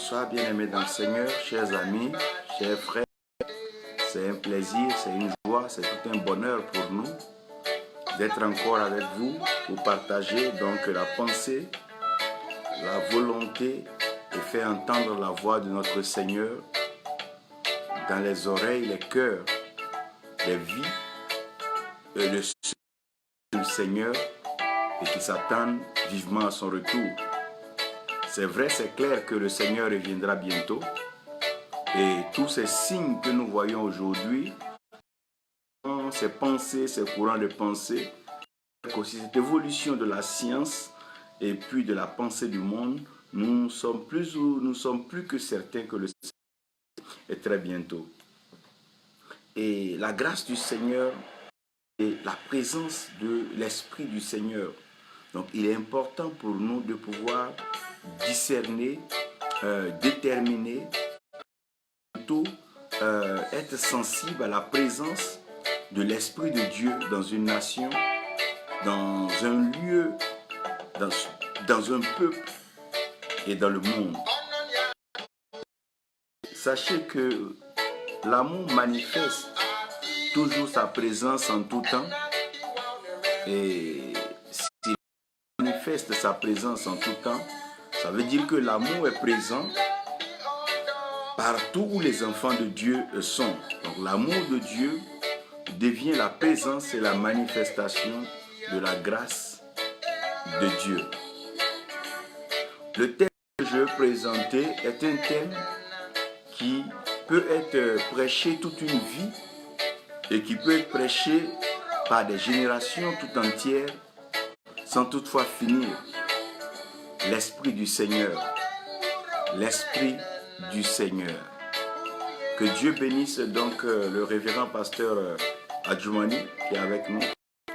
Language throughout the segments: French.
Bonsoir bien-aimés dans le Seigneur, chers amis, chers frères. C'est un plaisir, c'est une joie, c'est tout un bonheur pour nous d'être encore avec vous pour partager donc la pensée, la volonté et faire entendre la voix de notre Seigneur dans les oreilles, les cœurs, les vies et le du Seigneur et qui s'attendent vivement à son retour. C'est vrai, c'est clair que le Seigneur reviendra bientôt et tous ces signes que nous voyons aujourd'hui, ces pensées, ces courants de pensée, aussi cette évolution de la science et puis de la pensée du monde, nous sommes plus que certains que le Seigneur est très bientôt. Et la grâce du Seigneur et la présence de l'Esprit du Seigneur. Donc il est important pour nous de pouvoir discerner, déterminer, plutôt être sensible à la présence de l'Esprit de Dieu dans une nation, dans un lieu, dans un peuple et dans le monde. Sachez que l'amour manifeste toujours sa présence en tout temps et s'il manifeste sa présence en tout temps, ça veut dire que l'amour est présent partout où les enfants de Dieu sont. Donc l'amour de Dieu devient la présence et la manifestation de la grâce de Dieu. Le thème que je vais présenter est un thème qui peut être prêché toute une vie et qui peut être prêché par des générations tout entières sans toutefois finir. L'Esprit du Seigneur. L'Esprit du Seigneur. Que Dieu bénisse donc le révérend pasteur Adjoumani qui est avec nous.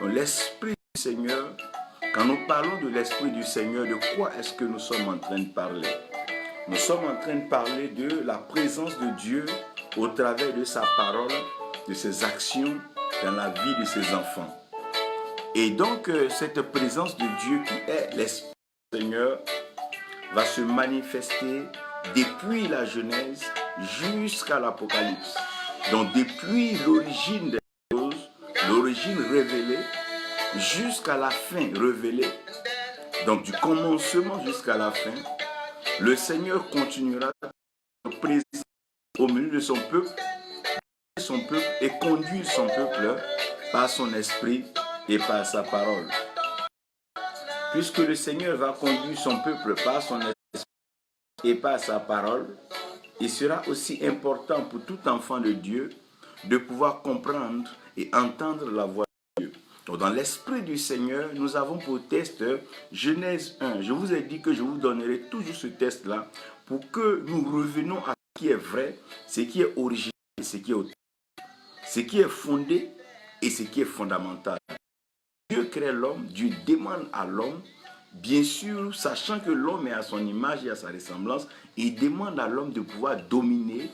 L'Esprit du Seigneur, quand nous parlons de l'Esprit du Seigneur, de quoi est-ce que nous sommes en train de parler? Nous sommes en train de parler de la présence de Dieu au travers de sa parole, de ses actions dans la vie de ses enfants. Et donc cette présence de Dieu qui est l'Esprit du Seigneur va se manifester depuis la Genèse jusqu'à l'Apocalypse. Donc depuis l'origine des choses, l'origine révélée, jusqu'à la fin révélée, donc du commencement jusqu'à la fin, le Seigneur continuera à être présent au milieu de son peuple et conduire son peuple par son esprit et par sa parole. Puisque le Seigneur va conduire son peuple par son esprit et par sa parole, il sera aussi important pour tout enfant de Dieu de pouvoir comprendre et entendre la voix de Dieu. Donc dans l'Esprit du Seigneur, nous avons pour test Genèse 1. Je vous ai dit que je vous donnerai toujours ce test-là pour que nous revenions à ce qui est vrai, ce qui est original et ce qui est authentique, ce qui est fondé et ce qui est fondamental. Dieu crée l'homme, Dieu demande à l'homme, bien sûr, sachant que l'homme est à son image et à sa ressemblance, il demande à l'homme de pouvoir dominer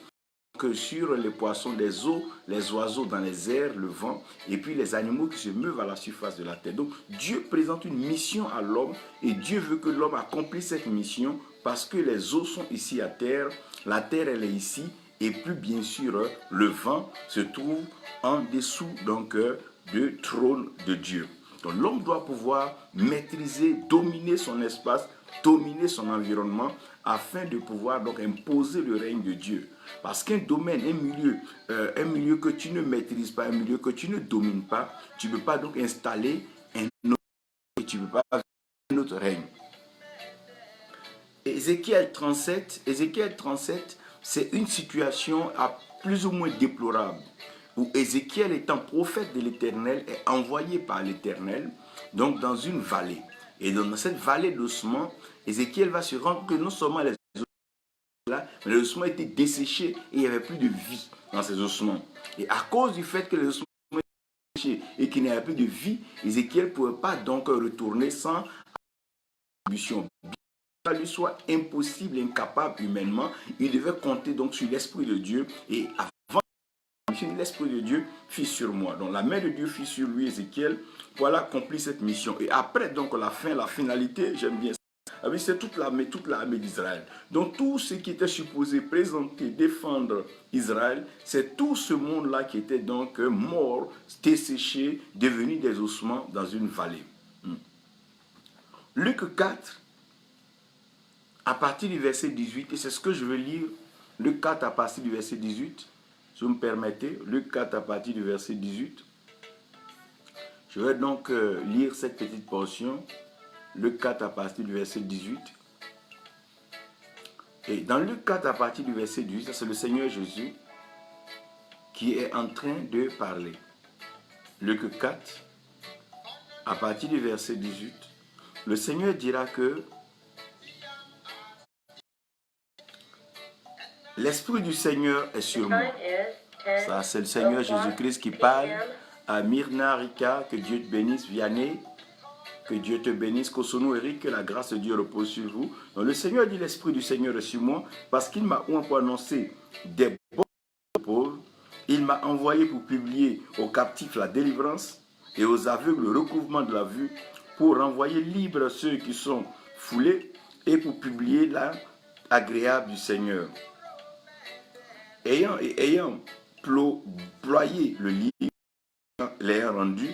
que sur les poissons des eaux, les oiseaux dans les airs, le vent, et puis les animaux qui se meuvent à la surface de la terre. Donc Dieu présente une mission à l'homme et Dieu veut que l'homme accomplisse cette mission parce que les eaux sont ici à terre, la terre elle est ici, et puis bien sûr le vent se trouve en dessous donc du trône de Dieu. Donc l'homme doit pouvoir maîtriser, dominer son espace, dominer son environnement afin de pouvoir donc imposer le règne de Dieu. Parce qu'un domaine, un milieu que tu ne maîtrises pas, un milieu que tu ne domines pas, tu ne peux pas donc installer un autre et tu ne peux pas avoir un autre règne. Ézéchiel 37, c'est une situation plus ou moins déplorable, où Ézéchiel étant prophète de l'Éternel est envoyé par l'Éternel, donc dans une vallée. Et dans cette vallée d'ossements, Ézéchiel va se rendre que non seulement les ossements là, mais les ossements étaient desséchés et il n'y avait plus de vie dans ces ossements. Et à cause du fait que les ossements étaient desséchés et qu'il n'y avait plus de vie, Ézéchiel ne pouvait pas donc retourner sans attribution. Ça lui soit impossible, incapable humainement, il devait compter donc sur l'Esprit de Dieu et avant l'Esprit de Dieu fit sur moi. Donc la main de Dieu fit sur lui, Ézéchiel, voilà accompli cette mission. Et après donc la finalité, j'aime bien ça, C'est toute l'armée d'Israël. Donc tout ce qui était supposé présenter, défendre Israël, c'est tout ce monde-là qui était donc mort, desséché, devenu des ossements dans une vallée. Luc 4, à partir du verset 18, et c'est ce que je veux lire, Luc 4 à partir du verset 18, si vous me permettez, Luc 4 à partir du verset 18. Je vais donc lire cette petite portion, Luc 4 à partir du verset 18. Et dans Luc 4 à partir du verset 18, c'est le Seigneur Jésus qui est en train de parler. Luc 4 à partir du verset 18, le Seigneur dira que l'Esprit du Seigneur est sur moi. Ça, c'est le Seigneur Jésus-Christ qui parle à Myrna Rika, que Dieu te bénisse, Vianney, que Dieu te bénisse, Kosono Eric, que la grâce de Dieu repose sur vous. Donc le Seigneur dit, l'Esprit du Seigneur est sur moi, parce qu'il m'a encore annoncé des bonnes aux pauvres. Il m'a envoyé pour publier aux captifs la délivrance et aux aveugles le recouvrement de la vue, pour renvoyer libres ceux qui sont foulés et pour publier l'agréable du Seigneur. Ayant ployé le livre, l'ayant rendu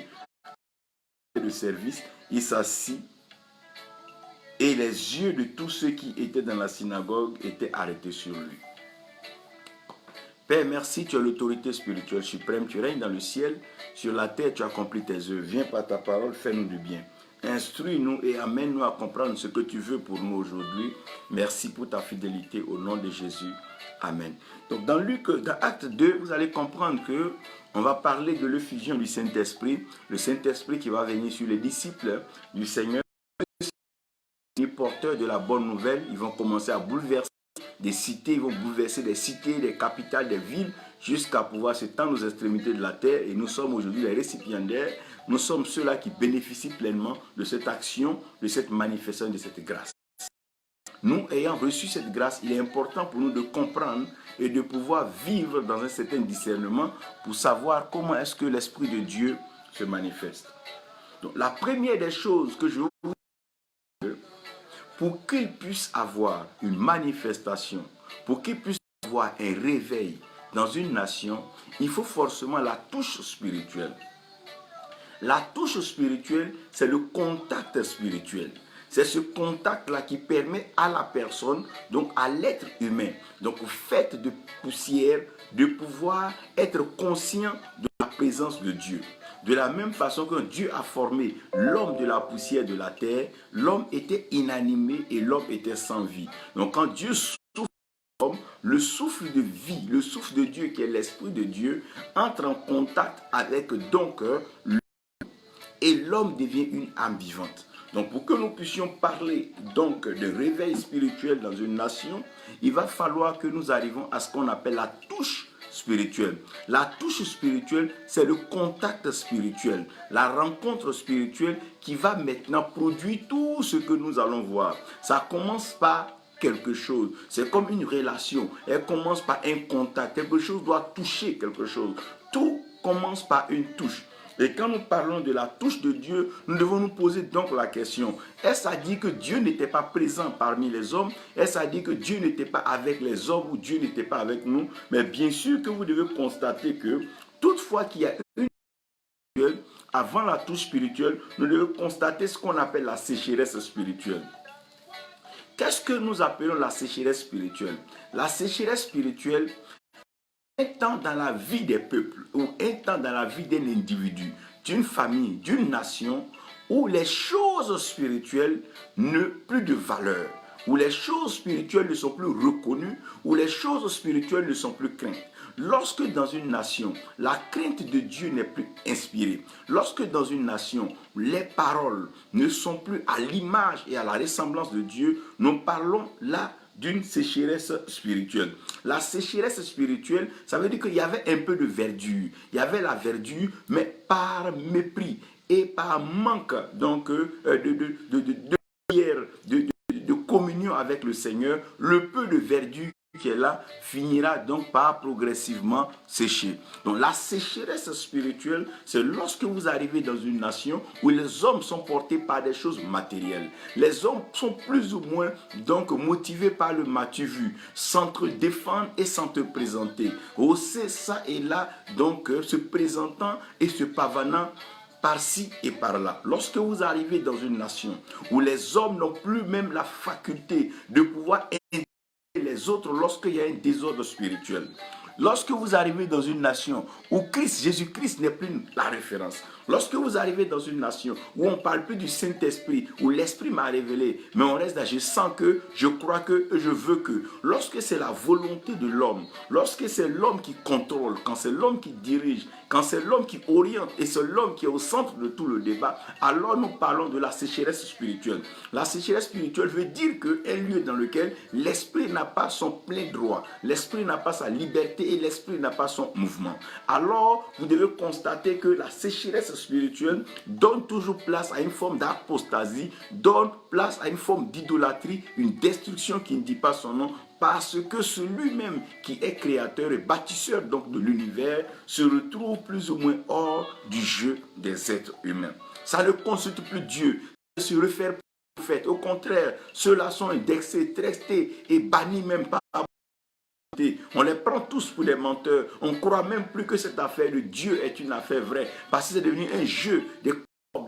de service, il s'assit et les yeux de tous ceux qui étaient dans la synagogue étaient arrêtés sur lui. Père, merci, tu as l'autorité spirituelle suprême, tu règnes dans le ciel, sur la terre tu accomplis tes œuvres. Viens par ta parole, fais-nous du bien. Instruis-nous et amène-nous à comprendre ce que tu veux pour nous aujourd'hui. Merci pour ta fidélité au nom de Jésus. Amen. Donc dans Acte 2, vous allez comprendre que on va parler de l'effusion du Saint-Esprit. Le Saint-Esprit qui va venir sur les disciples du Seigneur. Les porteurs de la bonne nouvelle, ils vont commencer à bouleverser des cités, ils vont bouleverser des cités, des capitales, des villes, jusqu'à pouvoir s'étendre aux extrémités de la terre. Et nous sommes aujourd'hui les récipiendaires. Nous sommes ceux-là qui bénéficient pleinement de cette action, de cette manifestation, de cette grâce. Nous, ayant reçu cette grâce, il est important pour nous de comprendre et de pouvoir vivre dans un certain discernement pour savoir comment est-ce que l'Esprit de Dieu se manifeste. Donc, la première des choses que je vous dis, pour qu'il puisse avoir une manifestation, pour qu'il puisse avoir un réveil dans une nation, il faut forcément la touche spirituelle. La touche spirituelle, c'est le contact spirituel. C'est ce contact-là qui permet à la personne, donc à l'être humain, donc au fait de poussière, de pouvoir être conscient de la présence de Dieu. De la même façon que Dieu a formé l'homme de la poussière de la terre, l'homme était inanimé et l'homme était sans vie. Donc quand Dieu souffle l'homme, le souffle de vie, le souffle de Dieu qui est l'Esprit de Dieu, entre en contact avec donc l'homme et l'homme devient une âme vivante. Donc pour que nous puissions parler donc de réveil spirituel dans une nation, il va falloir que nous arrivions à ce qu'on appelle la touche spirituelle. La touche spirituelle, c'est le contact spirituel, la rencontre spirituelle qui va maintenant produire tout ce que nous allons voir. Ça commence par quelque chose, c'est comme une relation, elle commence par un contact, quelque chose doit toucher quelque chose. Tout commence par une touche. Et quand nous parlons de la touche de Dieu, nous devons nous poser donc la question, est-ce à dire que Dieu n'était pas présent parmi les hommes? Est-ce à dire que Dieu n'était pas avec les hommes ou Dieu n'était pas avec nous? Mais bien sûr que vous devez constater que toutefois qu'il y a une touche spirituelle, avant la touche spirituelle, nous devons constater ce qu'on appelle la sécheresse spirituelle. Qu'est-ce que nous appelons la sécheresse spirituelle? La sécheresse spirituelle, un temps dans la vie des peuples ou un temps dans la vie d'un individu, d'une famille, d'une nation où les choses spirituelles n'ont plus de valeur, où les choses spirituelles ne sont plus reconnues, où les choses spirituelles ne sont plus craintes. Lorsque dans une nation, la crainte de Dieu n'est plus inspirée, lorsque dans une nation, les paroles ne sont plus à l'image et à la ressemblance de Dieu, nous parlons là d'une sécheresse spirituelle. La sécheresse spirituelle, ça veut dire qu'il y avait un peu de verdure. Il y avait la verdure, mais par mépris et par manque donc, de communion avec le Seigneur, le peu de verdure qui est là finira donc par progressivement sécher. Donc la sécheresse spirituelle, c'est lorsque vous arrivez dans une nation où les hommes sont portés par des choses matérielles. Les hommes sont plus ou moins donc motivés par le m'as-tu vu, sans te défendre et sans te présenter. Hausser ça et là, donc se présentant et se pavanant par-ci et par-là. Lorsque vous arrivez dans une nation où les hommes n'ont plus même la faculté de pouvoir les autres lorsqu'il y a un désordre spirituel. Lorsque vous arrivez dans une nation où Jésus-Christ n'est plus la référence, lorsque vous arrivez dans une nation où on ne parle plus du Saint-Esprit, où l'Esprit m'a révélé, mais on reste là, je sens que, je crois que, je veux que. Lorsque c'est la volonté de l'homme, lorsque c'est l'homme qui contrôle, quand c'est l'homme qui dirige, quand c'est l'homme qui oriente et c'est l'homme qui est au centre de tout le débat, alors nous parlons de la sécheresse spirituelle. La sécheresse spirituelle veut dire qu'un lieu dans lequel l'Esprit n'a pas son plein droit, l'Esprit n'a pas sa liberté et l'Esprit n'a pas son mouvement. Alors, vous devez constater que la sécheresse spirituelle donne toujours place à une forme d'apostasie, donne place à une forme d'idolâtrie, une destruction qui ne dit pas son nom, parce que celui-même qui est créateur et bâtisseur donc de l'univers se retrouve plus ou moins hors du jeu des êtres humains. Ça ne consulte plus Dieu, ça ne se réfère pas au prophète. Au contraire, ceux-là sont indexés, traités et bannis même par on les prend tous pour des menteurs. On ne croit même plus que cette affaire de Dieu est une affaire vraie. Parce que c'est devenu un jeu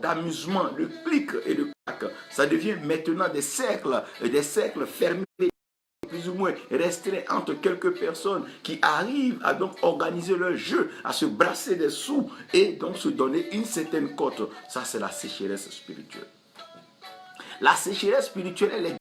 d'amusement, de clic et de clac. Ça devient maintenant des cercles fermés, plus ou moins restreints entre quelques personnes qui arrivent à donc organiser leur jeu, à se brasser des sous et donc se donner une certaine cote. Ça, c'est la sécheresse spirituelle. La sécheresse spirituelle,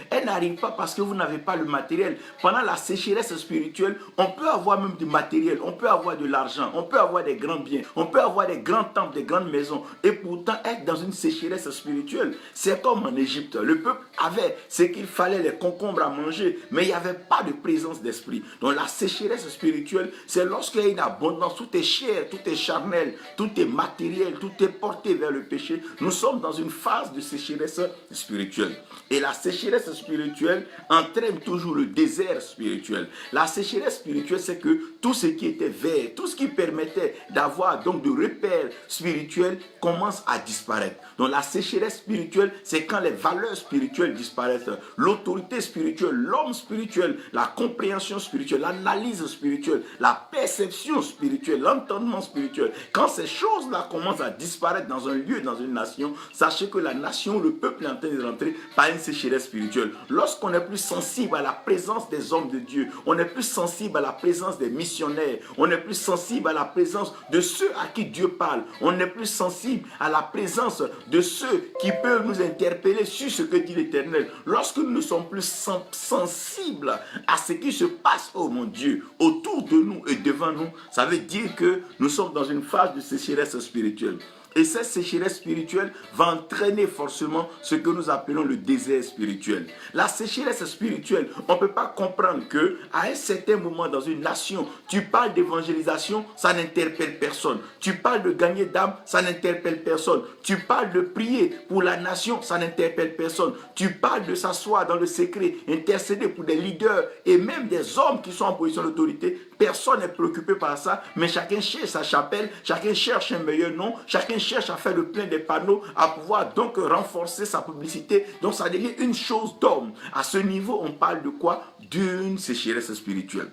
elle n'arrive pas parce que vous n'avez pas le matériel. Pendant la sécheresse spirituelle, on peut avoir même du matériel, on peut avoir de l'argent, on peut avoir des grands biens, on peut avoir des grands temples, des grandes maisons, et pourtant être dans une sécheresse spirituelle. C'est comme en Égypte. Le peuple avait ce qu'il fallait, les concombres à manger, mais il n'y avait pas de présence d'esprit. Donc la sécheresse spirituelle, c'est lorsqu'il y a une abondance, tout est chair, tout est charnel, tout est matériel, tout est porté vers le péché. Nous sommes dans une phase de sécheresse spirituelle. Et la sécheresse spirituelle entraîne toujours le désert spirituel. La sécheresse spirituelle, c'est que tout ce qui était vert, tout ce qui permettait d'avoir donc de repères spirituels commence à disparaître. Donc la sécheresse spirituelle, c'est quand les valeurs spirituelles disparaissent, l'autorité spirituelle, l'homme spirituel, la compréhension spirituelle, l'analyse spirituelle, la perception spirituelle, l'entendement spirituel. Quand ces choses-là commencent à disparaître dans un lieu, dans une nation, sachez que la nation, le peuple est en train de rentrer par une sécheresse spirituelle. Lorsqu'on est plus sensible à la présence des hommes de Dieu, on est plus sensible à la présence des missionnaires, on est plus sensible à la présence de ceux à qui Dieu parle, on est plus sensible à la présence de ceux qui peuvent nous interpeller sur ce que dit l'Éternel. Lorsque nous ne sommes plus sensibles à ce qui se passe, oh mon Dieu, autour de nous et devant nous, ça veut dire que nous sommes dans une phase de sécheresse spirituelle. Et cette sécheresse spirituelle va entraîner forcément ce que nous appelons le désert spirituel. La sécheresse spirituelle, on ne peut pas comprendre qu'à un certain moment dans une nation, tu parles d'évangélisation, ça n'interpelle personne. Tu parles de gagner d'âme, ça n'interpelle personne. Tu parles de prier pour la nation, ça n'interpelle personne. Tu parles de s'asseoir dans le secret, intercéder pour des leaders et même des hommes qui sont en position d'autorité. Personne n'est préoccupé par ça, mais chacun cherche sa chapelle, chacun cherche un meilleur nom, chacun cherche à faire le plein des panneaux, à pouvoir donc renforcer sa publicité. Donc ça devient une chose d'homme. À ce niveau, on parle de quoi? D'une sécheresse spirituelle.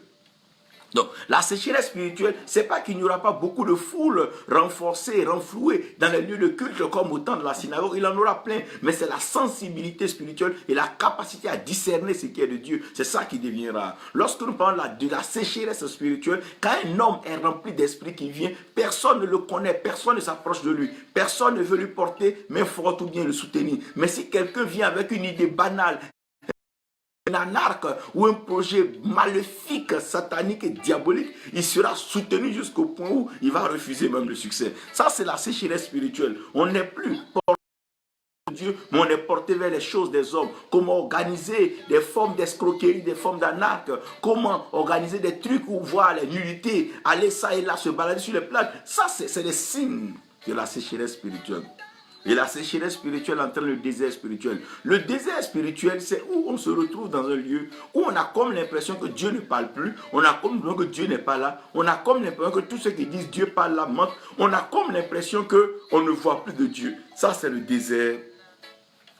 Donc, la sécheresse spirituelle, c'est pas qu'il n'y aura pas beaucoup de foules renforcées, renflouées dans les lieux de culte comme au temps de la synagogue. Il en aura plein, mais c'est la sensibilité spirituelle et la capacité à discerner ce qui est de Dieu. C'est ça qui devient rare. Lorsque nous parlons de la sécheresse spirituelle, quand un homme est rempli d'esprit qui vient, personne ne le connaît, personne ne s'approche de lui, personne ne veut lui porter main forte ou bien le soutenir. Mais si quelqu'un vient avec une idée banale, un arc ou un projet maléfique, satanique et diabolique, il sera soutenu jusqu'au point où il va refuser même le succès. Ça, c'est la sécheresse spirituelle. On n'est plus porté vers Dieu, mais on est porté vers les choses des hommes. Comment organiser des formes d'escroquerie, des formes d'anarque, comment organiser des trucs où voir les nullités, aller ça et là, se balader sur les plages. Ça, c'est des signes de la sécheresse spirituelle. Et la sécheresse spirituelle entraîne le désert spirituel. Le désert spirituel, c'est où on se retrouve dans un lieu où on a comme l'impression que Dieu ne parle plus. On a comme l'impression que Dieu n'est pas là. On a comme l'impression que tous ceux qui disent Dieu parle là mentent. On a comme l'impression qu'on ne voit plus de Dieu. Ça, c'est le désert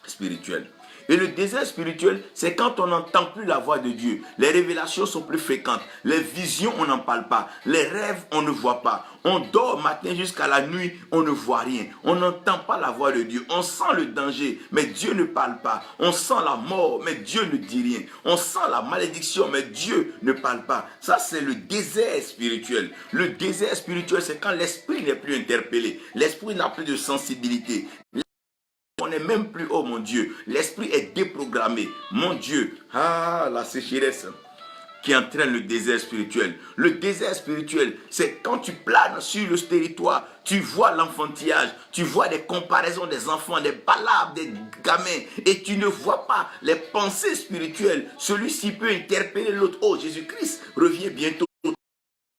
spirituel. Et le désert spirituel, c'est quand on n'entend plus la voix de Dieu. Les révélations sont plus fréquentes. Les visions, on n'en parle pas. Les rêves, on ne voit pas. On dort matin jusqu'à la nuit, on ne voit rien. On n'entend pas la voix de Dieu. On sent le danger, mais Dieu ne parle pas. On sent la mort, mais Dieu ne dit rien. On sent la malédiction, mais Dieu ne parle pas. Ça, c'est le désert spirituel. Le désert spirituel, c'est quand l'esprit n'est plus interpellé. L'esprit n'a plus de sensibilité. On n'est même plus, oh mon Dieu, l'esprit est déprogrammé. Mon Dieu, la sécheresse qui entraîne le désert spirituel. Le désert spirituel, c'est quand tu planes sur le territoire, tu vois l'enfantillage, tu vois des comparaisons des enfants, des balades, des gamins, et tu ne vois pas les pensées spirituelles. Celui-ci peut interpeller l'autre. Oh, Jésus-Christ revient bientôt.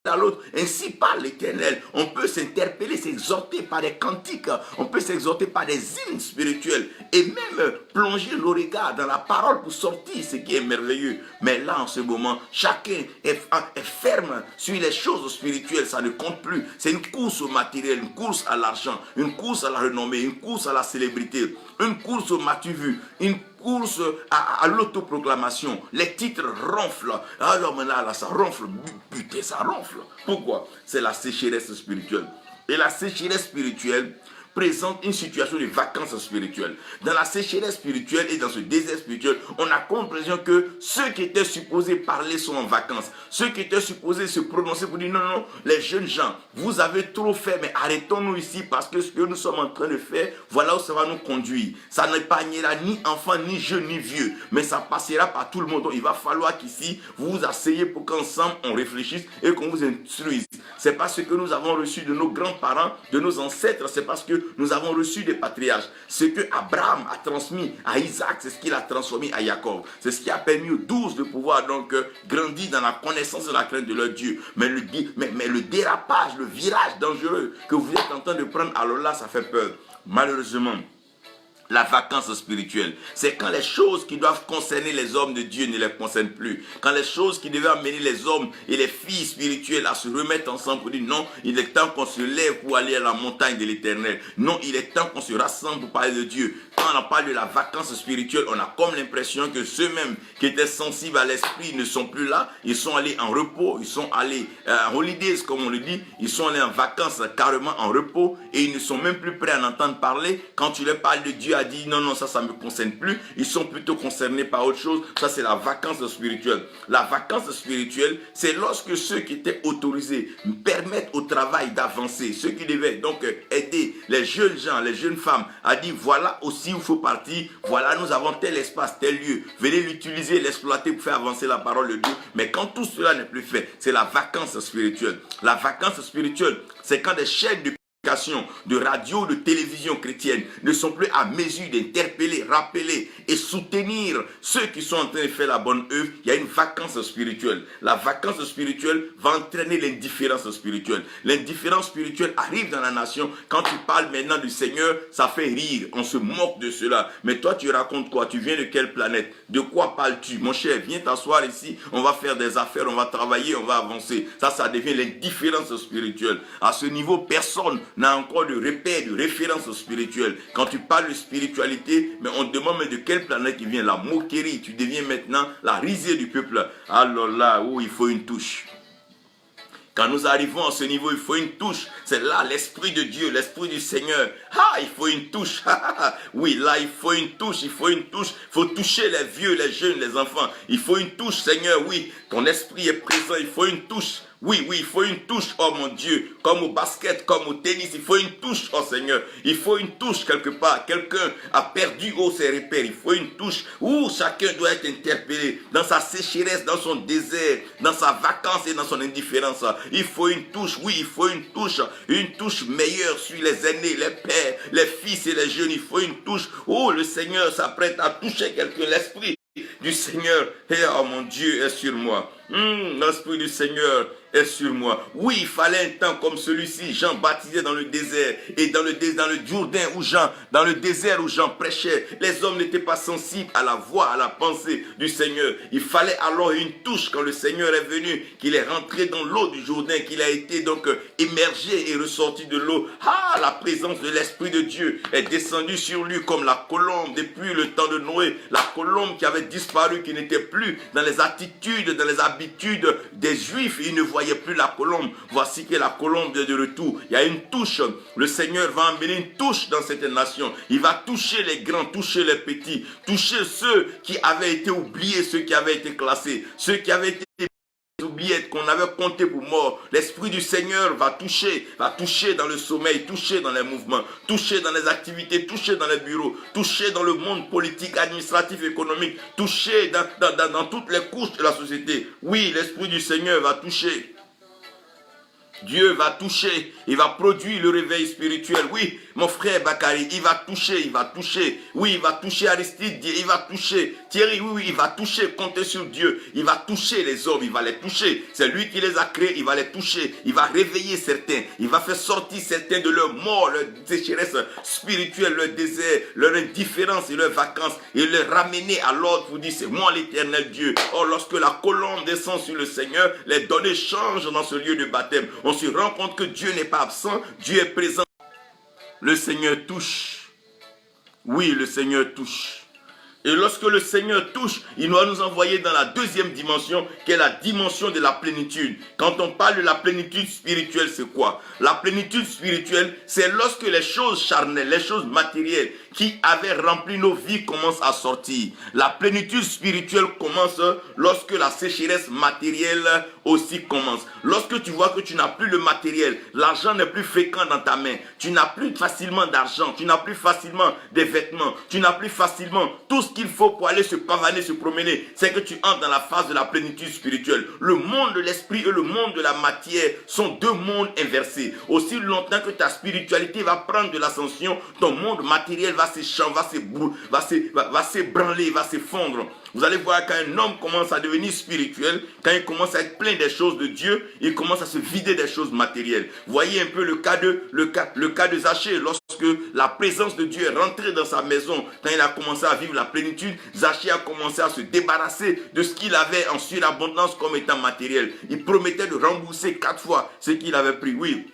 À l'autre, ainsi parle l'Éternel. On peut s'interpeller, s'exhorter par des cantiques, on peut s'exhorter par des hymnes spirituels et même plonger nos regards dans la parole pour sortir ce qui est merveilleux. Mais là, en ce moment, chacun est ferme sur les choses spirituelles, ça ne compte plus. C'est une course au matériel, une course à l'argent, une course à la renommée, une course à la célébrité, une course au matu-vu, une course à l'autoproclamation. Les titres ronflent. Alors maintenant, là, ça ronfle. Putain, ça ronfle. Pourquoi? C'est la sécheresse spirituelle. Et la sécheresse spirituelle présente une situation de vacances spirituelles. Dans la sécheresse spirituelle et dans ce désert spirituel, on a l'impression que ceux qui étaient supposés parler sont en vacances. Ceux qui étaient supposés se prononcer pour dire non, non, les jeunes gens, vous avez trop fait, mais arrêtons-nous ici parce que ce que nous sommes en train de faire, voilà où ça va nous conduire. Ça n'épargnera ni enfants, ni jeunes, ni vieux, mais ça passera par tout le monde. Donc, il va falloir qu'ici, vous vous asseyez pour qu'ensemble, on réfléchisse et qu'on vous instruise. C'est parce que nous avons reçu de nos grands-parents, de nos ancêtres, c'est parce que nous avons reçu des patriarches. Ce que Abraham a transmis à Isaac, c'est ce qu'il a transformé à Jacob. C'est ce qui a permis aux 12 de pouvoir donc grandir dans la connaissance et la crainte de leur Dieu. Mais le dérapage, le virage dangereux que vous êtes en train de prendre, alors là, ça fait peur. Malheureusement, la vacance spirituelle, c'est quand les choses qui doivent concerner les hommes de Dieu ne les concernent plus. Quand les choses qui devaient amener les hommes et les filles spirituelles à se remettre ensemble pour dire non, il est temps qu'on se lève pour aller à la montagne de l'Éternel. Non, il est temps qu'on se rassemble pour parler de Dieu. Quand on parle de la vacance spirituelle, on a comme l'impression que ceux-mêmes qui étaient sensibles à l'esprit ne sont plus là. Ils sont allés en repos, ils sont allés en holidays comme on le dit. Ils sont allés en vacances carrément en repos et ils ne sont même plus prêts à en entendre parler. Quand tu leur parles de Dieu, a dit non, non, ça ne me concerne plus. Ils sont plutôt concernés par autre chose. Ça, c'est la vacance spirituelle. La vacance spirituelle, c'est lorsque ceux qui étaient autorisés permettent au travail d'avancer. Ceux qui devaient donc aider les jeunes gens, les jeunes femmes, a dit voilà aussi où il faut partir. Voilà, nous avons tel espace, tel lieu. Venez l'utiliser, l'exploiter pour faire avancer la parole de Dieu. Mais quand tout cela n'est plus fait, c'est la vacance spirituelle. La vacance spirituelle, c'est quand des chaînes de radio, de télévision chrétienne ne sont plus à mesure d'interpeller, rappeler et soutenir ceux qui sont en train de faire la bonne œuvre. Il y a une vacance spirituelle. La vacance spirituelle va entraîner l'indifférence spirituelle. L'indifférence spirituelle arrive dans la nation. Quand tu parles maintenant du Seigneur, ça fait rire. On se moque de cela. Mais toi, tu racontes quoi? Tu viens de quelle planète? De quoi parles-tu? Mon cher, viens t'asseoir ici. On va faire des affaires, on va travailler, on va avancer. Ça devient l'indifférence spirituelle. À ce niveau, personne n'a encore de repère, de référence spirituelle. Quand tu parles de spiritualité, mais on te demande mais de quelle planète il vient, la moquerie, tu deviens maintenant la risée du peuple. Alors là, où il faut une touche. Quand nous arrivons à ce niveau, il faut une touche. C'est là l'Esprit de Dieu, l'Esprit du Seigneur. Il faut une touche. Oui, là, il faut une touche, il faut une touche. Il faut toucher les vieux, les jeunes, les enfants. Il faut une touche, Seigneur, oui. Ton Esprit est présent, il faut une touche. Oui, il faut une touche, oh mon Dieu, comme au basket, comme au tennis, il faut une touche, oh Seigneur. Il faut une touche quelque part. Quelqu'un a perdu ses repères. Il faut une touche où chacun doit être interpellé dans sa sécheresse, dans son désert, dans sa vacance et dans son indifférence. Il faut une touche, oui, il faut une touche meilleure sur les aînés, les pères, les fils et les jeunes. Il faut une touche où le Seigneur s'apprête à toucher quelqu'un. L'Esprit du Seigneur, oh mon Dieu, est sur moi. L'Esprit du Seigneur est sur moi. Oui, il fallait un temps comme celui-ci. Jean baptisait dans le désert. Et dans le Jourdain dans le désert où Jean prêchait, les hommes n'étaient pas sensibles à la voix, à la pensée du Seigneur. Il fallait alors une touche quand le Seigneur est venu, qu'il est rentré dans l'eau du Jourdain, qu'il a été donc émergé et ressorti de l'eau. Ah, la présence de l'Esprit de Dieu est descendue sur lui comme la colombe depuis le temps de Noé. La colombe qui avait disparu, qui n'était plus dans les attitudes, dans les habitudes des Juifs. Il ne voyait plus la colombe. Voici que la colombe est de retour. Il y a une touche. Le Seigneur va emmener une touche dans cette nation. Il va toucher les grands, toucher les petits, toucher ceux qui avaient été oubliés, ceux qui avaient été classés, ceux qui avaient été oubliés, qu'on avait compté pour mort. L'Esprit du Seigneur va toucher dans le sommeil, toucher dans les mouvements, toucher dans les activités, toucher dans les bureaux, toucher dans le monde politique, administratif, économique, toucher dans toutes les couches de la société. Oui, l'Esprit du Seigneur va toucher. Dieu va toucher, il va produire le réveil spirituel. Oui, mon frère Bakari, il va toucher. Oui, il va toucher Aristide, il va toucher Thierry, oui, il va toucher, comptez sur Dieu. Il va toucher les hommes, il va les toucher. C'est lui qui les a créés, il va les toucher. Il va réveiller certains, il va faire sortir certains de leur mort, leur sécheresse spirituelle, leur désert, leur indifférence et leurs vacances, et les ramener à l'ordre pour dire, c'est moi l'Éternel Dieu. Or, lorsque la colombe descend sur le Seigneur, les données changent dans ce lieu de baptême. On se rend compte que Dieu n'est pas absent, Dieu est présent. Le Seigneur touche. Oui, le Seigneur touche. Et lorsque le Seigneur touche, il doit nous envoyer dans la deuxième dimension, qui est la dimension de la plénitude. Quand on parle de la plénitude spirituelle, c'est quoi? La plénitude spirituelle, c'est lorsque les choses charnelles, les choses matérielles qui avaient rempli nos vies commencent à sortir. La plénitude spirituelle commence lorsque la sécheresse matérielle aussi commence. Lorsque tu vois que tu n'as plus le matériel, l'argent n'est plus fréquent dans ta main, tu n'as plus facilement d'argent, tu n'as plus facilement des vêtements, tu n'as plus facilement tout ce qu'il faut pour aller se pavaner, se promener, c'est que tu entres dans la phase de la plénitude spirituelle. Le monde de l'esprit et le monde de la matière sont deux mondes inversés. Aussi longtemps que ta spiritualité va prendre de l'ascension, ton monde matériel va s'ébranler, va s'effondre. Vous allez voir, quand un homme commence à devenir spirituel, quand il commence à être plein des choses de Dieu, il commence à se vider des choses matérielles. Voyez un peu le cas de Zachée, lorsque la présence de Dieu est rentrée dans sa maison, quand il a commencé à vivre la plénitude, Zachée a commencé à se débarrasser de ce qu'il avait en surabondance comme étant matériel. Il promettait de rembourser 4 fois ce qu'il avait pris. Oui.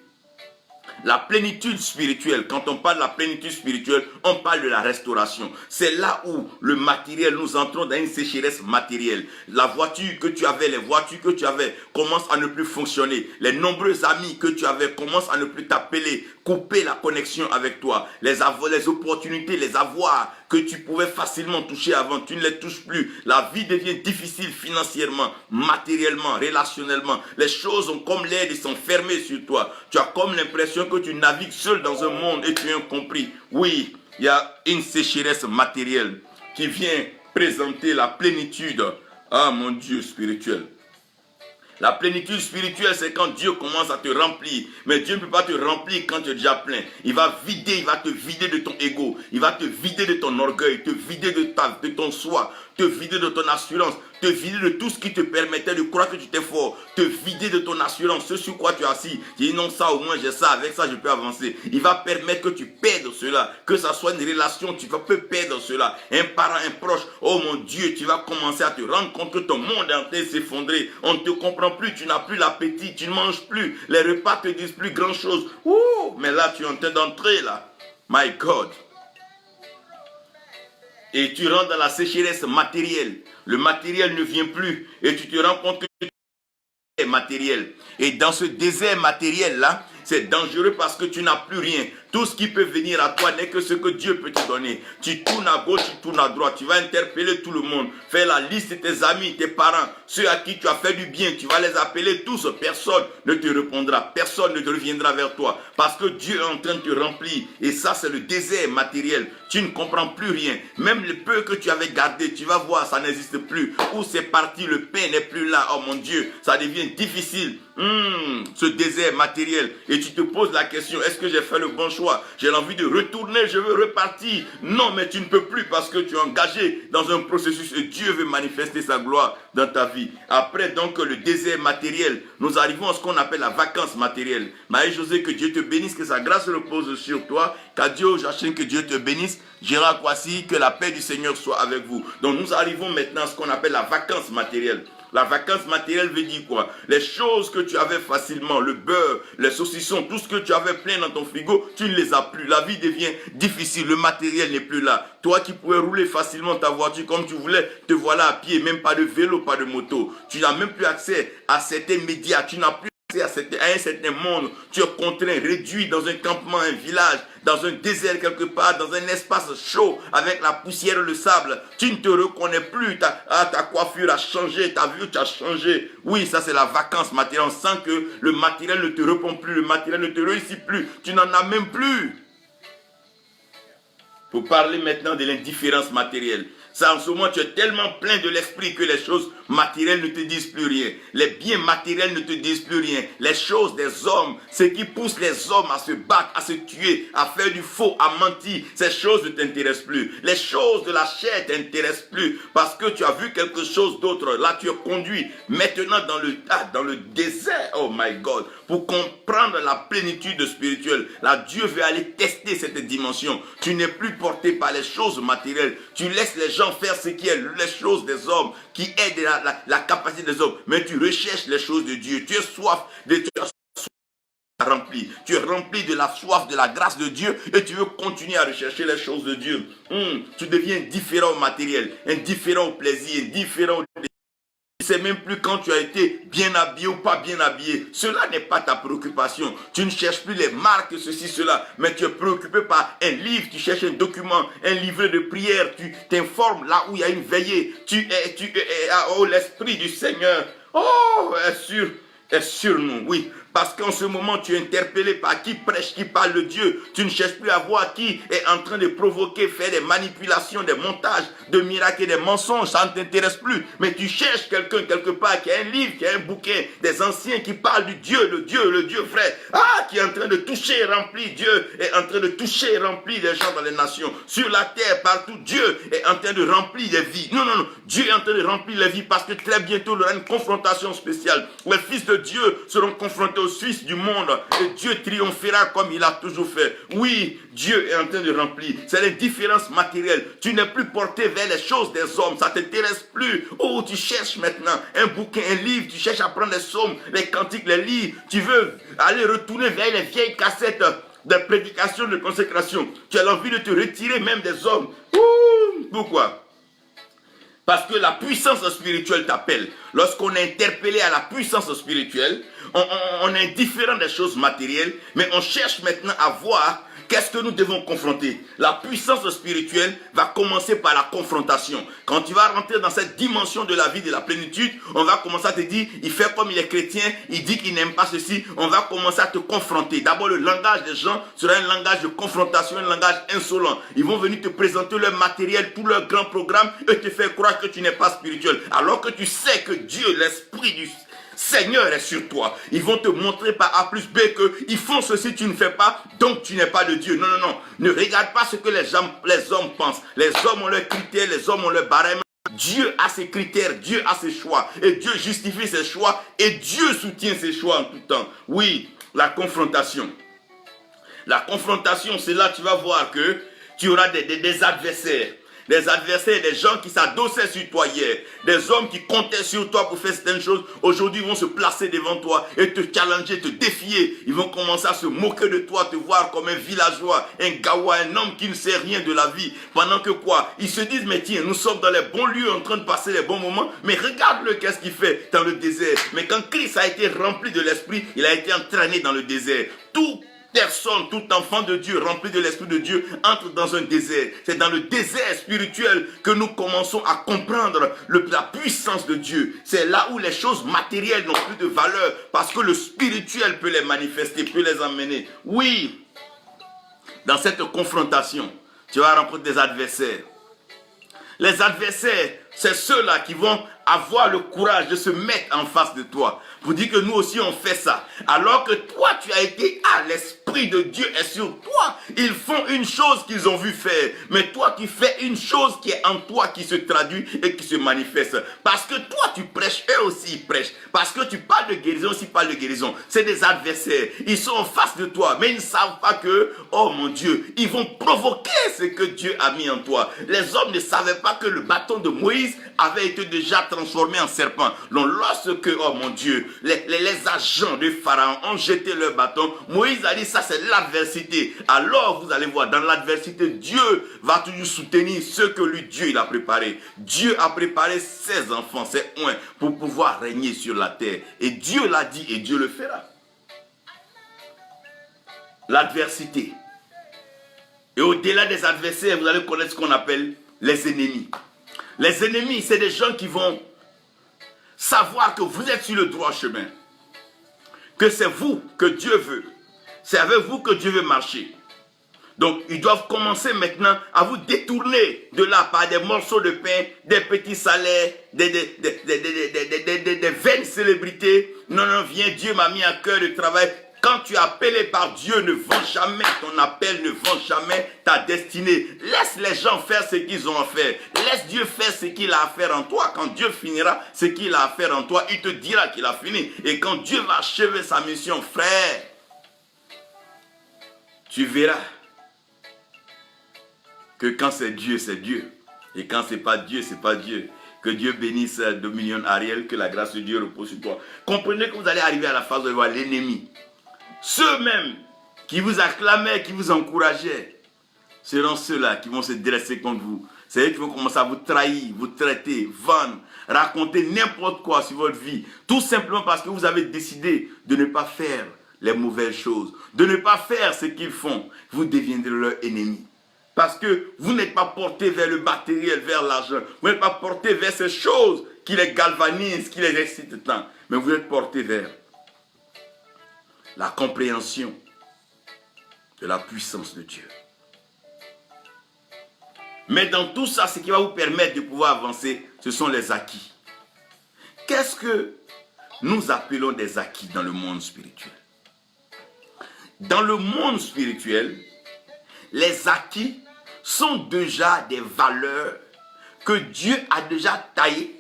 La plénitude spirituelle, quand on parle de la plénitude spirituelle, on parle de la restauration. C'est là où le matériel, nous entrons dans une sécheresse matérielle. La voiture que tu avais, les voitures que tu avais commencent à ne plus fonctionner. Les nombreux amis que tu avais commencent à ne plus t'appeler, couper la connexion avec toi. Les opportunités, les avoirs que tu pouvais facilement toucher avant, tu ne les touches plus. La vie devient difficile financièrement, matériellement, relationnellement. Les choses ont comme l'air de s'enfermer sur toi. Tu as comme l'impression que tu navigues seul dans un monde et tu es incompris. Oui, il y a une sécheresse matérielle qui vient présenter la plénitude. Ah mon Dieu spirituel. La plénitude spirituelle, c'est quand Dieu commence à te remplir. Mais Dieu ne peut pas te remplir quand tu es déjà plein. Il va te vider de ton ego. Il va te vider de ton orgueil, te vider de ton soi, te vider de ton assurance, te vider de tout ce qui te permettait de croire que tu étais fort, te vider de ton assurance, ce sur quoi tu es assis. Tu dis non, ça au moins j'ai ça, avec ça je peux avancer. Il va permettre que tu perdes cela, que ça soit une relation, tu peux perdre cela. Un parent, un proche, oh mon Dieu, tu vas commencer à te rendre compte que ton monde est en train de s'effondrer. On ne te comprend plus, tu n'as plus l'appétit, tu ne manges plus, les repas te disent plus grand chose. Ouh, mais là tu es en train d'entrer là. My God. Et tu rentres dans la sécheresse matérielle. Le matériel ne vient plus. Et tu te rends compte que tu es matériel. Et dans ce désert matériel-là, c'est dangereux parce que tu n'as plus rien. Tout ce qui peut venir à toi n'est que ce que Dieu peut te donner. Tu tournes à gauche, tu tournes à droite. Tu vas interpeller tout le monde. Fais la liste de tes amis, tes parents, ceux à qui tu as fait du bien. Tu vas les appeler tous. Personne ne te répondra. Personne ne te reviendra vers toi. Parce que Dieu est en train de te remplir. Et ça, c'est le désert matériel. Tu ne comprends plus rien. Même le peu que tu avais gardé, tu vas voir, ça n'existe plus. Où c'est parti, le pain n'est plus là. Oh mon Dieu, ça devient difficile. Ce désert matériel. Et tu te poses la question, est-ce que j'ai fait le bon choix? choix. J'ai l'envie de retourner, je veux repartir. Non, mais tu ne peux plus parce que tu es engagé dans un processus et Dieu veut manifester sa gloire dans ta vie. Après donc le désert matériel, nous arrivons à ce qu'on appelle la vacance matérielle. Marie-Josée, que Dieu te bénisse, que sa grâce repose sur toi. Qu'Adieu, Jachine, que Dieu te bénisse. Gérard Kwasi, que la paix du Seigneur soit avec vous. Donc nous arrivons maintenant à ce qu'on appelle la vacance matérielle. La vacance matérielle veut dire quoi? Les choses que tu avais facilement, le beurre, les saucissons, tout ce que tu avais plein dans ton frigo, tu ne les as plus. La vie devient difficile, le matériel n'est plus là. Toi qui pouvais rouler facilement ta voiture comme tu voulais, te voilà à pied, même pas de vélo, pas de moto. Tu n'as même plus accès à certains médias, tu n'as plus accès à un certain monde. Tu es contraint, réduit dans un campement, un village, dans un désert quelque part, dans un espace chaud, avec la poussière et le sable. Tu ne te reconnais plus, ta coiffure a changé, ta vue a changé. Oui, ça c'est la vacance matérielle. On sent que le matériel ne te répond plus, le matériel ne te réussit plus. Tu n'en as même plus. Pour parler maintenant de l'indifférence matérielle. Ça, en ce moment, tu es tellement plein de l'esprit que les choses matérielles ne te disent plus rien. Les biens matériels ne te disent plus rien. Les choses des hommes, ce qui pousse les hommes à se battre, à se tuer, à faire du faux, à mentir, ces choses ne t'intéressent plus. Les choses de la chair ne t'intéressent plus parce que tu as vu quelque chose d'autre. Là, tu es conduit maintenant dans le désert, oh my God, pour comprendre la plénitude spirituelle. Là, Dieu veut aller tester cette dimension. Tu n'es plus porté par les choses matérielles. Tu laisses les gens faire ce qui est les choses des hommes, qui aident la capacité des hommes. Mais tu recherches les choses de Dieu. Tu es soif de Dieu. Tu es rempli de la soif, de la grâce de Dieu et tu veux continuer à rechercher les choses de Dieu. Tu deviens indifférent au matériel, indifférent au plaisir, indifférent au... Tu ne sais même plus quand tu as été bien habillé ou pas bien habillé. Cela n'est pas ta préoccupation. Tu ne cherches plus les marques, ceci, cela. Mais tu es préoccupé par un livre, tu cherches un document, un livret de prière. Tu t'informes là où il y a une veillée. Tu es oh, l'Esprit du Seigneur. Oh, est sur nous, oui. Parce qu'en ce moment, tu es interpellé par qui prêche, qui parle de Dieu. Tu ne cherches plus à voir qui est en train de provoquer, faire des manipulations, des montages, de miracles et des mensonges. Ça ne t'intéresse plus. Mais tu cherches quelqu'un quelque part qui a un livre, qui a un bouquin, des anciens qui parlent du Dieu, le Dieu vrai. Ah, qui est en train de toucher et remplir. Dieu est en train de toucher et remplir les gens dans les nations. Sur la terre, partout, Dieu est en train de remplir les vies. Non. Dieu est en train de remplir les vies parce que très bientôt, il y aura une confrontation spéciale. Les fils de Dieu seront confrontés aux fils du monde et Dieu triomphera comme il a toujours fait. Oui, Dieu est en train de remplir. C'est l'indifférence matérielle. Tu n'es plus porté vers les choses des hommes. Ça ne t'intéresse plus. Oh, tu cherches maintenant un bouquin, un livre. Tu cherches à prendre les psaumes, les cantiques, les livres. Tu veux aller retourner vers les vieilles cassettes de prédication, de consécration. Tu as l'envie de te retirer même des hommes. Ouh, pourquoi? Parce que la puissance spirituelle t'appelle. Lorsqu'on est interpellé à la puissance spirituelle, on est indifférent des choses matérielles, mais on cherche maintenant à voir qu'est-ce que nous devons confronter. La puissance spirituelle va commencer par la confrontation. Quand tu vas rentrer dans cette dimension de la vie, de la plénitude, on va commencer à te dire, il fait comme il est chrétien, il dit qu'il n'aime pas ceci, on va commencer à te confronter. D'abord, le langage des gens sera un langage de confrontation, un langage insolent. Ils vont venir te présenter leur matériel, tout leur grand programme, et te faire croire que tu n'es pas spirituel. Alors que tu sais que Dieu, l'Esprit du Seigneur est sur toi. Ils vont te montrer par A plus B que ils font ceci, tu ne fais pas, donc tu n'es pas de Dieu. Non. Ne regarde pas ce que les hommes pensent. Les hommes ont leurs critères, les hommes ont leurs barèmes. Dieu a ses critères, Dieu a ses choix. Et Dieu justifie ses choix et Dieu soutient ses choix en tout temps. Oui, la confrontation. La confrontation, c'est là que tu vas voir que tu auras des adversaires. Des adversaires, des gens qui s'adossaient sur toi hier, des hommes qui comptaient sur toi pour faire certaines choses, aujourd'hui ils vont se placer devant toi et te challenger, te défier. Ils vont commencer à se moquer de toi, te voir comme un villageois, un gawa, un homme qui ne sait rien de la vie. Pendant que quoi? Ils se disent, mais tiens, nous sommes dans les bons lieux en train de passer les bons moments, mais regarde-le, qu'est-ce qu'il fait dans le désert. Mais quand Christ a été rempli de l'esprit, il a été entraîné dans le désert. Personne, tout enfant de Dieu, rempli de l'Esprit de Dieu, entre dans un désert. C'est dans le désert spirituel que nous commençons à comprendre la puissance de Dieu. C'est là où les choses matérielles n'ont plus de valeur, parce que le spirituel peut les manifester, peut les emmener. Oui, dans cette confrontation, tu vas rencontrer des adversaires. Les adversaires, c'est ceux-là qui vont avoir le courage de se mettre en face de toi pour dire que nous aussi on fait ça. Alors que toi tu as été, l'Esprit de Dieu est sur toi. Ils font une chose qu'ils ont vu faire. Mais toi tu fais une chose qui est en toi, qui se traduit et qui se manifeste. Parce que toi tu prêches, eux aussi ils prêchent. Parce que tu parles de guérison, aussi parlent de guérison. C'est des adversaires. Ils sont en face de toi. Mais ils ne savent pas que, oh mon Dieu, ils vont provoquer ce que Dieu a mis en toi. Les hommes ne savaient pas que le bâton de Moïse avait été déjà transformé en serpent. Donc lorsque, oh mon Dieu, les agents de Pharaon ont jeté leur bâton, Moïse a dit ça c'est l'adversité. Alors vous allez voir, dans l'adversité, Dieu va toujours soutenir ce que lui Dieu il a préparé. Dieu a préparé ses enfants, ses oins, pour pouvoir régner sur la terre. Et Dieu l'a dit et Dieu le fera. L'adversité. Et au-delà des adversaires, vous allez connaître ce qu'on appelle les ennemis. Les ennemis, c'est des gens qui vont savoir que vous êtes sur le droit chemin. Que c'est vous que Dieu veut. C'est avec vous que Dieu veut marcher. Donc, ils doivent commencer maintenant à vous détourner de là par des morceaux de pain, des petits salaires, des vaines célébrités. Non, viens, Dieu m'a mis à cœur de travail. Quand tu es appelé par Dieu, ne vends jamais ton appel, ne vends jamais ta destinée. Laisse les gens faire ce qu'ils ont à faire. Laisse Dieu faire ce qu'il a à faire en toi. Quand Dieu finira ce qu'il a à faire en toi, il te dira qu'il a fini. Et quand Dieu va achever sa mission, frère, tu verras que quand c'est Dieu, c'est Dieu. Et quand c'est pas Dieu, c'est pas Dieu. Que Dieu bénisse Dominion Ariel, que la grâce de Dieu repose sur toi. Comprenez que vous allez arriver à la phase où vous allez voir l'ennemi. Ceux-mêmes qui vous acclamaient, qui vous encourageaient, seront ceux-là qui vont se dresser contre vous. C'est eux qui vont commencer à vous trahir, vous traiter, vendre, raconter n'importe quoi sur votre vie. Tout simplement parce que vous avez décidé de ne pas faire les mauvaises choses, de ne pas faire ce qu'ils font. Vous deviendrez leur ennemi. Parce que vous n'êtes pas porté vers le matériel, vers l'argent. Vous n'êtes pas porté vers ces choses qui les galvanisent, qui les excitent tant. Mais vous êtes porté vers la compréhension de la puissance de Dieu. Mais dans tout ça, ce qui va vous permettre de pouvoir avancer, ce sont les acquis. Qu'est-ce que nous appelons des acquis dans le monde spirituel? Dans le monde spirituel, les acquis sont déjà des valeurs que Dieu a déjà taillées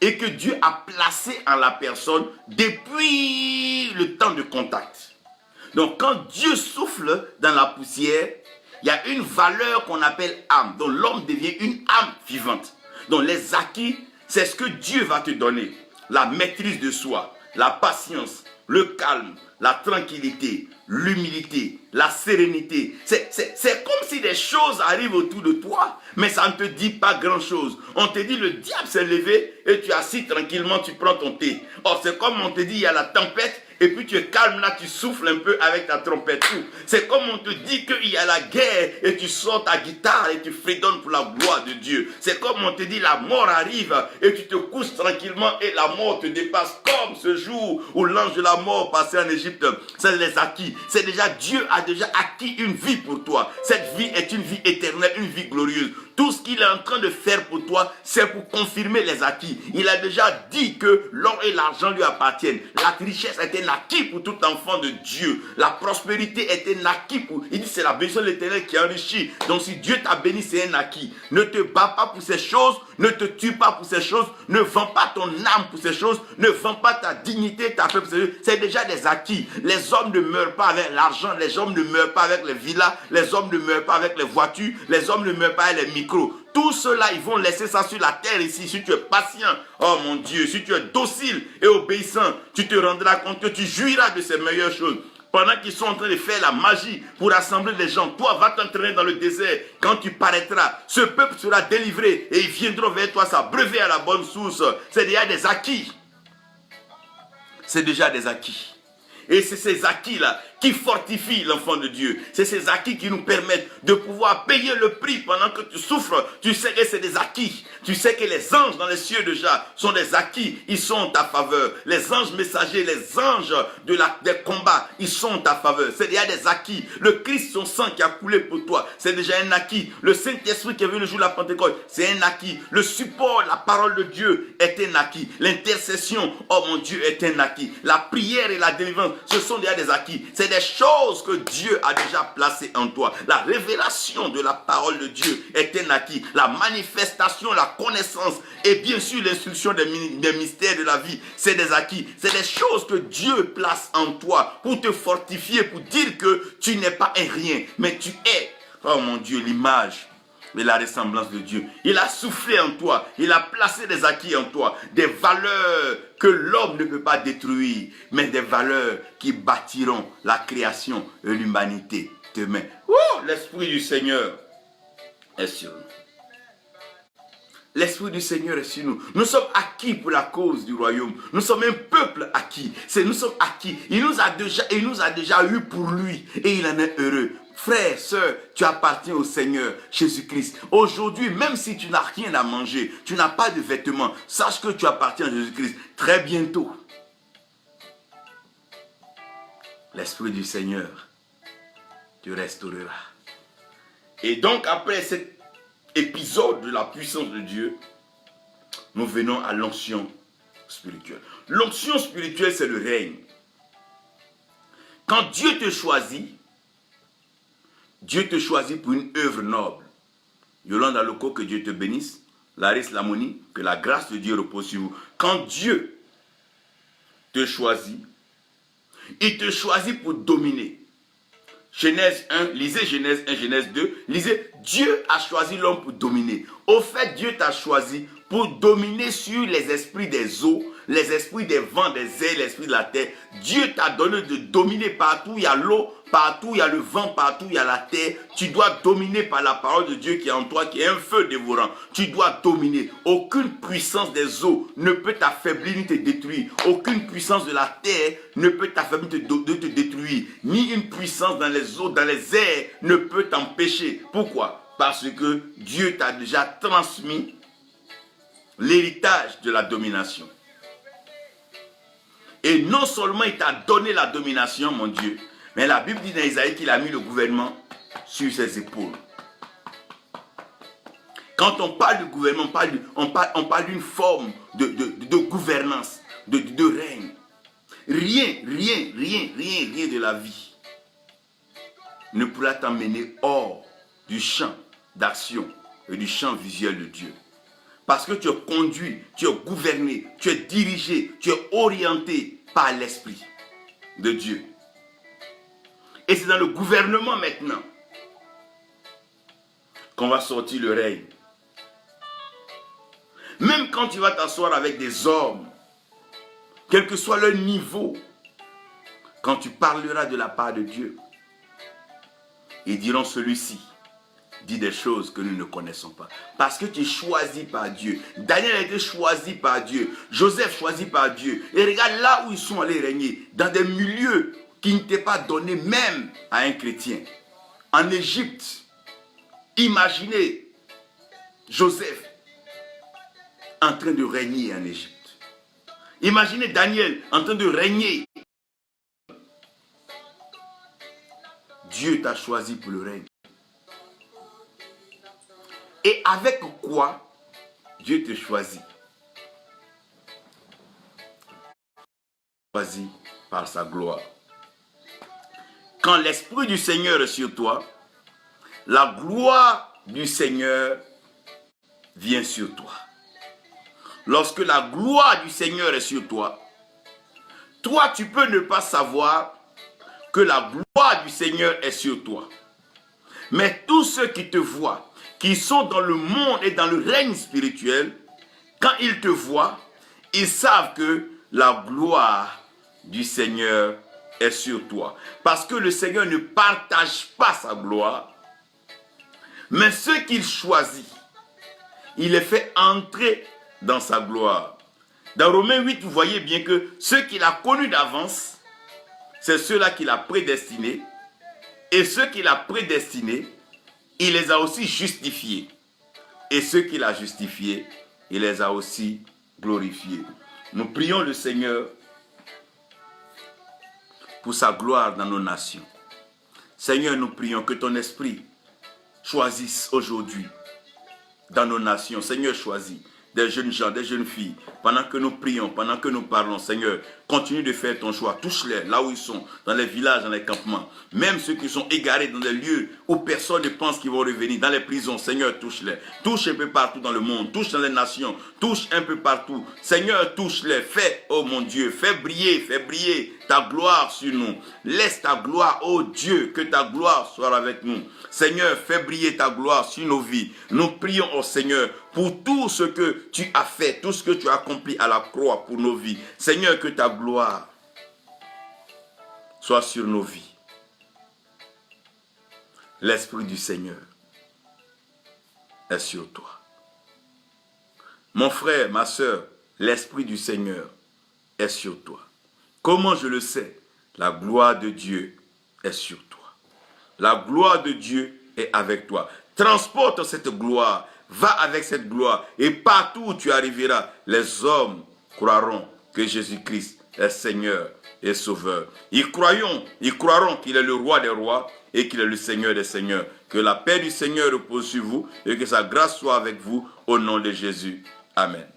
et que Dieu a placées en la personne depuis le temps de contact. Donc quand Dieu souffle dans la poussière, il y a une valeur qu'on appelle âme. Donc l'homme devient une âme vivante. Donc les acquis, c'est ce que Dieu va te donner. La maîtrise de soi, la patience, le calme, la tranquillité, l'humilité, la sérénité. C'est comme si des choses arrivent autour de toi, mais ça ne te dit pas grand-chose. On te dit le diable s'est levé et tu es assis tranquillement, tu prends ton thé. Or c'est comme on te dit il y a la tempête et puis tu es calme là, tu souffles un peu avec ta trompette. C'est comme on te dit qu'il y a la guerre et tu sors ta guitare et tu fredonnes pour la gloire de Dieu. C'est comme on te dit la mort arrive et tu te couches tranquillement et la mort te dépasse, comme ce jour où l'ange de la mort passait en Égypte. C'est les acquis. C'est déjà Dieu a déjà acquis une vie pour toi. Cette vie est une vie éternelle, une vie glorieuse. Tout ce qu'il est en train de faire pour toi, c'est pour confirmer les acquis. Il a déjà dit que l'or et l'argent lui appartiennent. La richesse est un acquis pour tout enfant de Dieu. La prospérité est un acquis pour... Il dit c'est la bénédiction de l'Éternel qui enrichit. Donc si Dieu t'a béni, c'est un acquis. Ne te bats pas pour ces choses. Ne te tue pas pour ces choses. Ne vends pas ton âme pour ces choses. Ne vends pas ta dignité, ta paix pour ces choses. C'est déjà des acquis. Les hommes ne meurent pas avec l'argent. Les hommes ne meurent pas avec les villas. Les hommes ne meurent pas avec les voitures. Les hommes ne meurent pas avec les micros. Tout cela, ils vont laisser ça sur la terre ici. Si tu es patient, oh mon Dieu, si tu es docile et obéissant, tu te rendras compte que tu jouiras de ces meilleures choses. Pendant qu'ils sont en train de faire la magie pour rassembler les gens, toi va t'entraîner dans le désert. Quand tu paraîtras, ce peuple sera délivré et ils viendront vers toi s'abreuver à la bonne source. C'est déjà des acquis. C'est déjà des acquis. Et c'est ces acquis-là qui fortifient l'enfant de Dieu. C'est ces acquis qui nous permettent de pouvoir payer le prix pendant que tu souffres. Tu sais que c'est des acquis. Tu sais que les anges dans les cieux déjà sont des acquis. Ils sont en ta faveur. Les anges messagers, les anges des combats, ils sont en ta faveur. C'est déjà des acquis. Le Christ, son sang qui a coulé pour toi, c'est déjà un acquis. Le Saint-Esprit qui est venu le jour de la Pentecôte, c'est un acquis. Le support, la parole de Dieu est un acquis. L'intercession, oh mon Dieu, est un acquis. La prière et la délivrance, ce sont déjà des acquis. C'est des choses que Dieu a déjà placées en toi. La révélation de la parole de Dieu est un acquis. La manifestation, la connaissance et bien sûr l'instruction des mystères de la vie, c'est des acquis. C'est des choses que Dieu place en toi pour te fortifier, pour dire que tu n'es pas un rien, mais tu es, oh mon Dieu, l'image et la ressemblance de Dieu. Il a soufflé en toi, il a placé des acquis en toi, des valeurs que l'homme ne peut pas détruire, mais des valeurs qui bâtiront la création et l'humanité demain. L'Esprit du Seigneur est sur nous. L'Esprit du Seigneur est sur nous. Nous sommes acquis pour la cause du royaume. Nous sommes un peuple acquis. Nous sommes acquis. Il nous a déjà eu pour lui et il en est heureux. Frère, sœur, tu appartiens au Seigneur Jésus-Christ. Aujourd'hui, même si tu n'as rien à manger, tu n'as pas de vêtements, sache que tu appartiens à Jésus-Christ. Très bientôt, l'Esprit du Seigneur te restaurera. Et donc, après cet épisode de la puissance de Dieu, nous venons à l'onction spirituelle. L'onction spirituelle, c'est le règne. Quand Dieu te choisit pour une œuvre noble. Yolande Aloko, que Dieu te bénisse. Larisse Lamoni, que la grâce de Dieu repose sur vous. Quand Dieu te choisit, il te choisit pour dominer. Genèse 1, lisez Genèse 1, Genèse 2, lisez, Dieu a choisi l'homme pour dominer. Au fait, Dieu t'a choisi pour dominer sur les esprits des eaux, les esprits des vents, des airs, l'esprit de la terre. Dieu t'a donné de dominer partout où il y a l'eau, partout où il y a le vent, partout où il y a la terre. Tu dois dominer par la parole de Dieu qui est en toi, qui est un feu dévorant. Tu dois dominer. Aucune puissance des eaux ne peut t'affaiblir ni te détruire. Aucune puissance de la terre ne peut t'affaiblir de te détruire. Ni une puissance dans les eaux, dans les airs ne peut t'empêcher. Pourquoi? Parce que Dieu t'a déjà transmis l'héritage de la domination. Et non seulement il t'a donné la domination, mon Dieu, mais la Bible dit dans Isaïe qu'il a mis le gouvernement sur ses épaules. Quand on parle de gouvernement, on parle d'une forme de gouvernance, de règne. Rien de la vie ne pourra t'emmener hors du champ d'action et du champ visuel de Dieu. Parce que tu es conduit, tu es gouverné, tu es dirigé, tu es orienté par l'Esprit de Dieu. Et c'est dans le gouvernement maintenant qu'on va sortir le règne. Même quand tu vas t'asseoir avec des hommes, quel que soit leur niveau, quand tu parleras de la part de Dieu, ils diront celui-ci dit des choses que nous ne connaissons pas. Parce que tu es choisi par Dieu. Daniel a été choisi par Dieu. Joseph choisi par Dieu. Et regarde là où ils sont allés régner. Dans des milieux qui n'étaient pas donnés même à un chrétien. En Égypte, imaginez Joseph en train de régner en Égypte. Imaginez Daniel en train de régner. Dieu t'a choisi pour le règne. Et avec quoi Dieu te choisit? Choisi par sa gloire. Quand l'Esprit du Seigneur est sur toi, la gloire du Seigneur vient sur toi. Lorsque la gloire du Seigneur est sur toi, toi tu peux ne pas savoir que la gloire du Seigneur est sur toi. Mais tous ceux qui te voient, qui sont dans le monde et dans le règne spirituel, quand ils te voient, ils savent que la gloire du Seigneur est sur toi. Parce que le Seigneur ne partage pas sa gloire, mais ceux qu'il choisit, il les fait entrer dans sa gloire. Dans Romains 8, vous voyez bien que ceux qu'il a connus d'avance, c'est ceux-là qu'il a prédestinés. Et ceux qu'il a prédestinés, il les a aussi justifiés. Et ceux qu'il a justifiés, il les a aussi glorifiés. Nous prions le Seigneur pour sa gloire dans nos nations. Seigneur, nous prions que ton esprit choisisse aujourd'hui dans nos nations. Seigneur, choisis des jeunes gens, des jeunes filles. Pendant que nous prions, pendant que nous parlons, Seigneur, continue de faire ton choix. Touche-les là où ils sont, dans les villages, dans les campements. Même ceux qui sont égarés dans des lieux où personne ne pense qu'ils vont revenir, dans les prisons. Seigneur, touche-les. Touche un peu partout dans le monde. Touche dans les nations. Touche un peu partout. Seigneur, touche-les. Fais, oh mon Dieu, fais briller ta gloire sur nous. Laisse ta gloire, oh Dieu, que ta gloire soit avec nous. Seigneur, fais briller ta gloire sur nos vies. Nous prions, oh Seigneur, pour tout ce que tu as fait, tout ce que tu as accompli à la croix pour nos vies. Seigneur, que ta gloire soit sur nos vies. L'Esprit du Seigneur est sur toi. Mon frère, ma soeur, l'Esprit du Seigneur est sur toi. Comment je le sais? La gloire de Dieu est sur toi. La gloire de Dieu est avec toi. Transporte cette gloire. Va avec cette gloire. Et partout où tu arriveras, les hommes croiront que Jésus-Christ est Seigneur et Sauveur. Ils croiront qu'il est le roi des rois et qu'il est le Seigneur des seigneurs. Que la paix du Seigneur repose sur vous et que sa grâce soit avec vous au nom de Jésus. Amen.